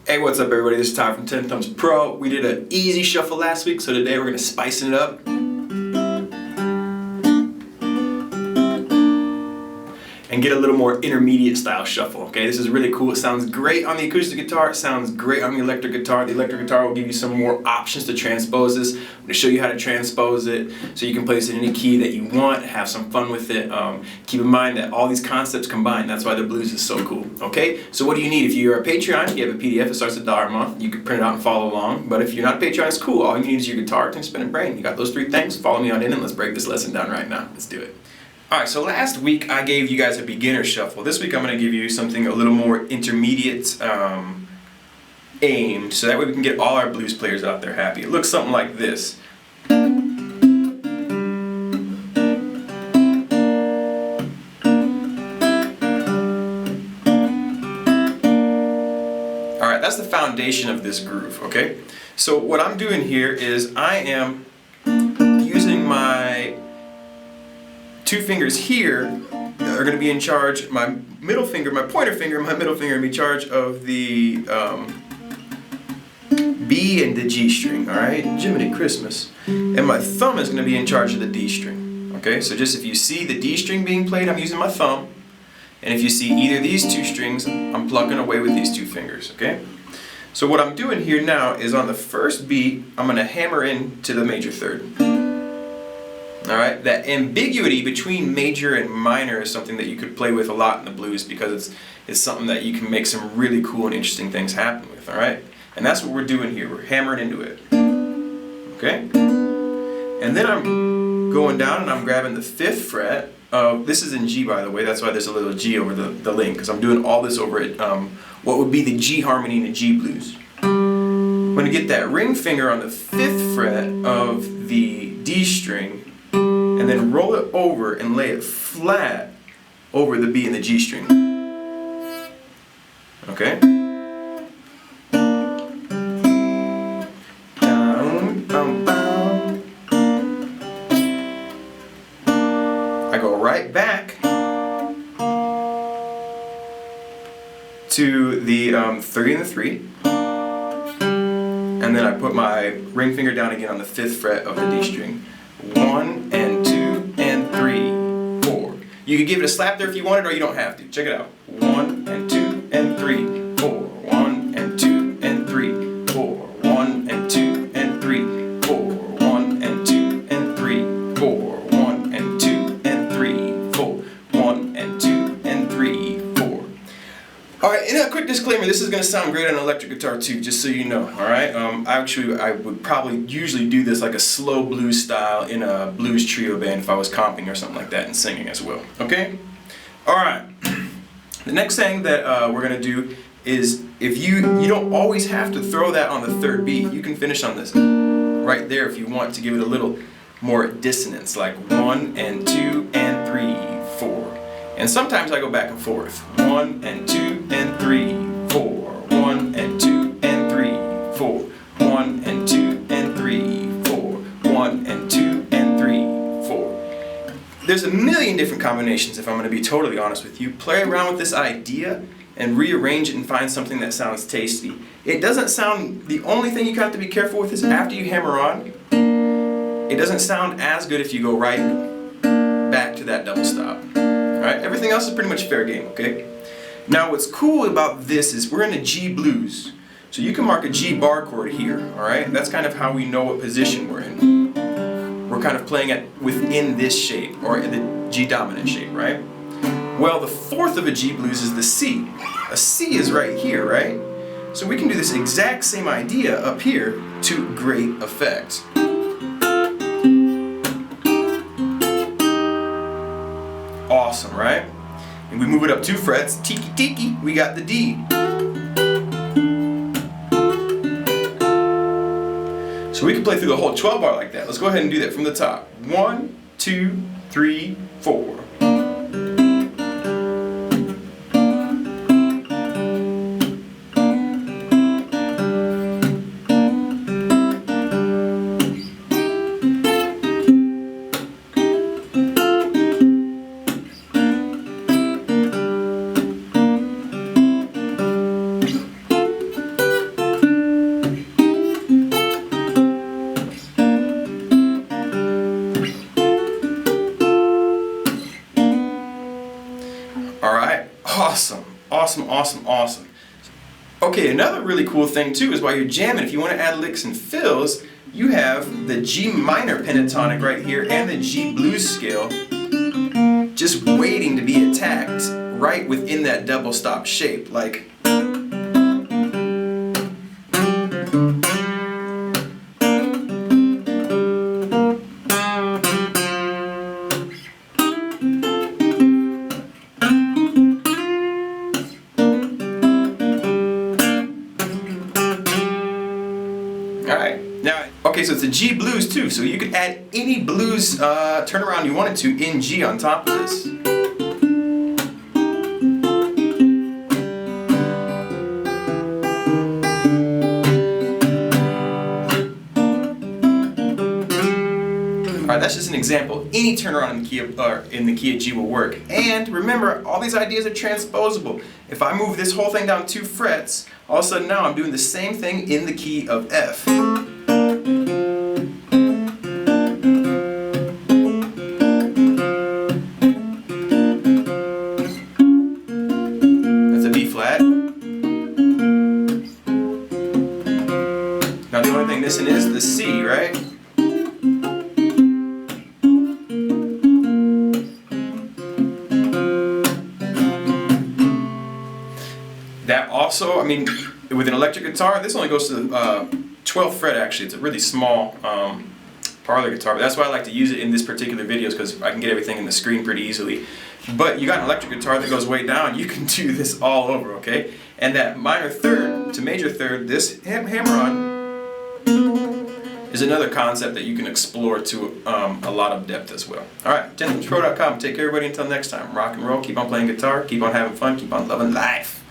Hey, what's up everybody? This is Ty from 10 Thumbs Pro. We did an easy shuffle last week, so today we're going to spice it up and get a little more intermediate style shuffle, okay? This is really cool. It sounds great on the acoustic guitar. It sounds great on the electric guitar. The electric guitar will give you some more options to transpose this. I'm going to show you how to transpose it so you can play this in any key that you want, have some fun with it. Keep in mind that all these concepts combine. That's why the blues is so cool, okay? So what do you need? If you're a Patreon, you have a PDF. It starts at $1 a month. You can print it out and follow along. But if you're not a Patreon, it's cool. All you need is your guitar, and spin, and brain. You got those three things. Follow me on in and let's break this lesson down right now. Let's do it. Alright, so last week I gave you guys a beginner shuffle. This week I'm going to give you something a little more intermediate aimed, so that way we can get all our blues players out there happy. It looks something like this. Alright, that's the foundation of this groove, okay? So what I'm doing here is I am using my two fingers here are going to be in charge. My middle finger, my pointer finger, and my middle finger are going to be in charge of the B and the G string, alright? Jiminy Christmas. And my thumb is going to be in charge of the D string. Okay, so just if you see the D string being played, I'm using my thumb. And if you see either of these two strings, I'm plucking away with these two fingers, okay? So what I'm doing here now is on the first beat, I'm going to hammer into the major third. Alright, that ambiguity between major and minor is something that you could play with a lot in the blues because it's something that you can make some really cool and interesting things happen with, alright? And that's what we're doing here, we're hammering into it. Okay? And then I'm going down and I'm grabbing the 5th fret. This is in G, by the way, that's why there's a little G over the link, because I'm doing all this over at what would be the G harmony in the G blues. I'm going to get that ring finger on the 5th fret of the D string and then roll it over and lay it flat over the B and the G string. Okay? Down, down, down. I go right back to the 30 and the 3. And then I put my ring finger down again on the 5th fret of the D string. 1 and 2 and 3, 4. You could give it a slap there if you wanted, or you don't have to. Check it out. 1 and 2 and 3, 4. 1 and 2 and 3, 4. 1 and 2 and 3, 4. 1 and 2 and 3, 4. 1 and 2 and 3, 4. 1 and 2 and 3, 4. Alright, and a quick disclaimer, this is going to sound great on an electric guitar too, just so you know, alright? I would probably usually do this like a slow blues style in a blues trio band if I was comping or something like that and singing as well, okay? Alright, the next thing that we're going to do is, if you don't always have to throw that on the 3rd beat, you can finish on this right there if you want to give it a little more dissonance, like 1 and 2 and 3, 4. And sometimes I go back and forth. 1 and 2 and 3, 4. 1 and 2 and 3, 4. 1 and 2 and 3, 4. 1 and 2 and 3, 4. There's a million different combinations, if I'm going to be totally honest with you. Play around with this idea and rearrange it and find something that sounds tasty. It doesn't sound, the only thing you have to be careful with is after you hammer on, it doesn't sound as good if you go right back to that double stop. Alright, everything else is pretty much fair game, okay? Now what's cool about this is we're in a G blues. So you can mark a G bar chord here, alright? That's kind of how we know what position we're in. We're kind of playing it within this shape, or in the G dominant shape, right? Well, the 4th of a G blues is the C. A C is right here, right? So we can do this exact same idea up here to great effect. Awesome, right? And we move it up 2 frets, tiki tiki, we got the D. So we can play through the whole 12 bar like that. Let's go ahead and do that from the top. 1, 2, 3, 4. Awesome, awesome. Okay, another really cool thing too is while you're jamming, if you want to add licks and fills, you have the G minor pentatonic right here and the G blues scale just waiting to be attacked right within that double stop shape. Like, alright, now, okay, so it's a G blues too, so you could add any blues turnaround you wanted to in G on top of this. Alright, that's just an example. Any turnaround in the key of G will work. And remember, all these ideas are transposable. If I move this whole thing down 2 frets, all of a sudden now I'm doing the same thing in the key of F. That's a B flat. Now the only thing missing is the C, right? That also, I mean, with an electric guitar, this only goes to the 12th fret actually. It's a really small parlor guitar, but that's why I like to use it in this particular videos, because I can get everything in the screen pretty easily. But you got an electric guitar that goes way down, you can do this all over, okay? And that minor third to major third, this hammer-on is another concept that you can explore to a lot of depth as well. Alright, gentlemanspro.com. Take care everybody until next time. Rock and roll, keep on playing guitar, keep on having fun, keep on loving life.